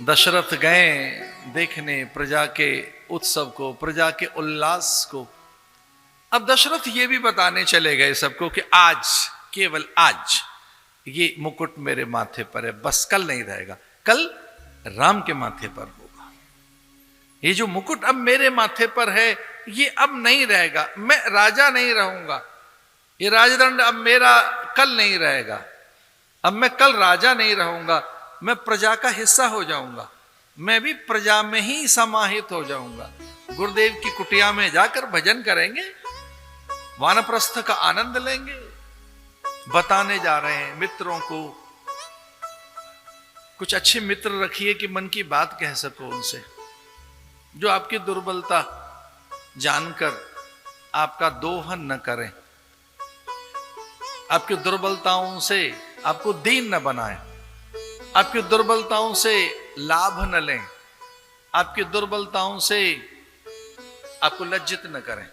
दशरथ गए देखने प्रजा के उत्सव को, प्रजा के उल्लास को। अब दशरथ ये भी बताने चले गए सबको कि आज, केवल आज ये मुकुट मेरे माथे पर है, बस कल नहीं रहेगा, कल राम के माथे पर होगा। ये जो मुकुट अब मेरे माथे पर है ये अब नहीं रहेगा, मैं राजा नहीं रहूंगा, ये राजदंड अब मेरा कल नहीं रहेगा, अब मैं कल राजा नहीं रहूंगा, मैं प्रजा का हिस्सा हो जाऊंगा, मैं भी प्रजा में ही समाहित हो जाऊंगा। गुरुदेव की कुटिया में जाकर भजन करेंगे, वानप्रस्थ का आनंद लेंगे। बताने जा रहे हैं मित्रों को, कुछ अच्छे मित्र रखिए कि मन की बात कह सको उनसे, जो आपकी दुर्बलता जानकर आपका दोहन न करें, आपकी दुर्बलताओं से आपको दीन न बनाए, आपकी दुर्बलताओं से लाभ न लें, आपकी दुर्बलताओं से आपको लज्जित न करें,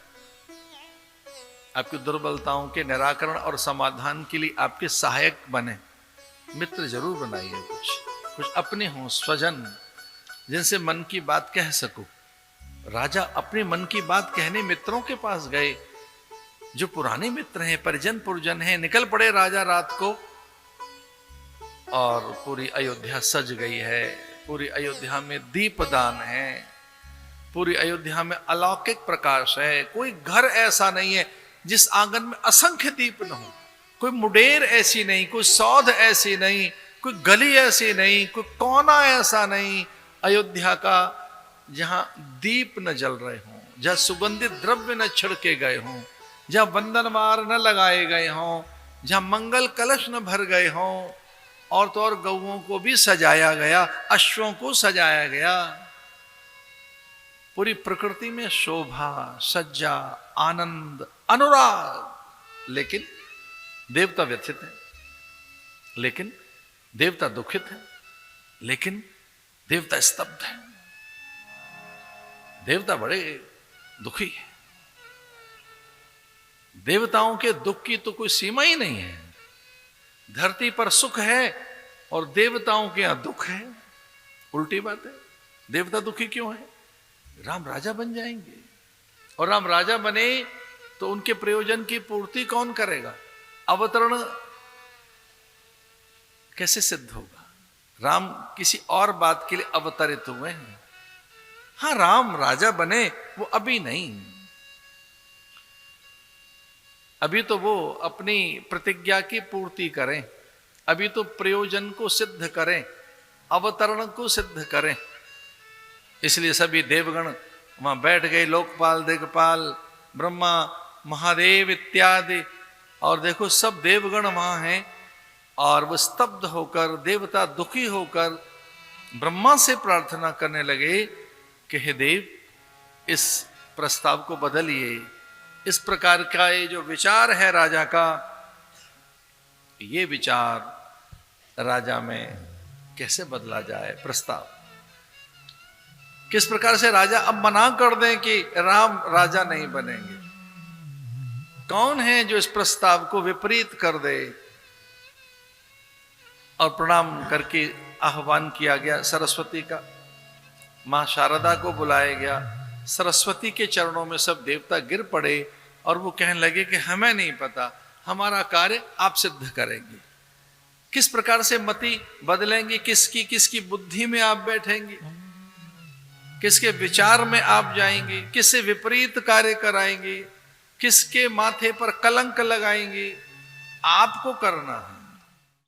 आपकी दुर्बलताओं के निराकरण और समाधान के लिए आपके सहायक बने। मित्र जरूर बनाइए, कुछ अपने हों, स्वजन, जिनसे मन की बात कह सको। राजा अपने मन की बात कहने मित्रों के पास गए, जो पुराने मित्र हैं, परिजन पुरजन हैं। निकल पड़े राजा रात को, और पूरी अयोध्या सज गई है, पूरी अयोध्या में दीपदान है, पूरी अयोध्या में अलौकिक प्रकाश है। कोई घर ऐसा नहीं है जिस आंगन में असंख्य दीप न हो, कोई मुडेर ऐसी नहीं, कोई सौध ऐसी नहीं, कोई गली ऐसी नहीं, कोई कोना ऐसा नहीं अयोध्या का जहां दीप न जल रहे हों, जहां सुगंधित द्रव्य न छिड़के गए हों, जहां बंधनवार न लगाए गए हों, जहां मंगल कलश न भर गए हों, और तो और गौओं को भी सजाया गया, अश्वों को सजाया गया। पूरी प्रकृति में शोभा, सज्जा, आनंद, अनुराग। लेकिन देवता व्यथित है, लेकिन देवता दुखित है, लेकिन देवता स्तब्ध है, देवता बड़े दुखी है। देवताओं के दुख की तो कोई सीमा ही नहीं है। धरती पर सुख है और देवताओं के यहां दुख है, उल्टी बात है। देवता दुखी क्यों है? राम राजा बन जाएंगे, और राम राजा बने तो उनके प्रयोजन की पूर्ति कौन करेगा? अवतरण कैसे सिद्ध होगा? राम किसी और बात के लिए अवतरित हुए हैं। हाँ, राम राजा बने, वो अभी नहीं, अभी तो वो अपनी प्रतिज्ञा की पूर्ति करें, अभी तो प्रयोजन को सिद्ध करें, अवतरण को सिद्ध करें। इसलिए सभी देवगण वहां बैठ गए, लोकपाल, दिक्पाल, ब्रह्मा, महादेव इत्यादि, और देखो सब देवगण वहां हैं। और वो स्तब्ध होकर, देवता दुखी होकर ब्रह्मा से प्रार्थना करने लगे कि हे देव, इस प्रस्ताव को बदलिए, इस प्रकार का ये जो विचार है राजा का, ये विचार राजा में कैसे बदला जाए? प्रस्ताव किस प्रकार से राजा अब मना कर दें कि राम राजा नहीं बनेंगे? कौन है जो इस प्रस्ताव को विपरीत कर दे? और प्रणाम करके आह्वान किया गया सरस्वती का, मां शारदा को बुलाया गया। सरस्वती के चरणों में सब देवता गिर पड़े और वो कहने लगे कि हमें नहीं पता, हमारा कार्य आप सिद्ध करेंगे। किस प्रकार से मति बदलेंगे, किसकी बुद्धि में आप बैठेंगे, किसके विचार में आप जाएंगे, किससे विपरीत कार्य कराएंगे, किसके माथे पर कलंक लगाएंगे? आपको करना है।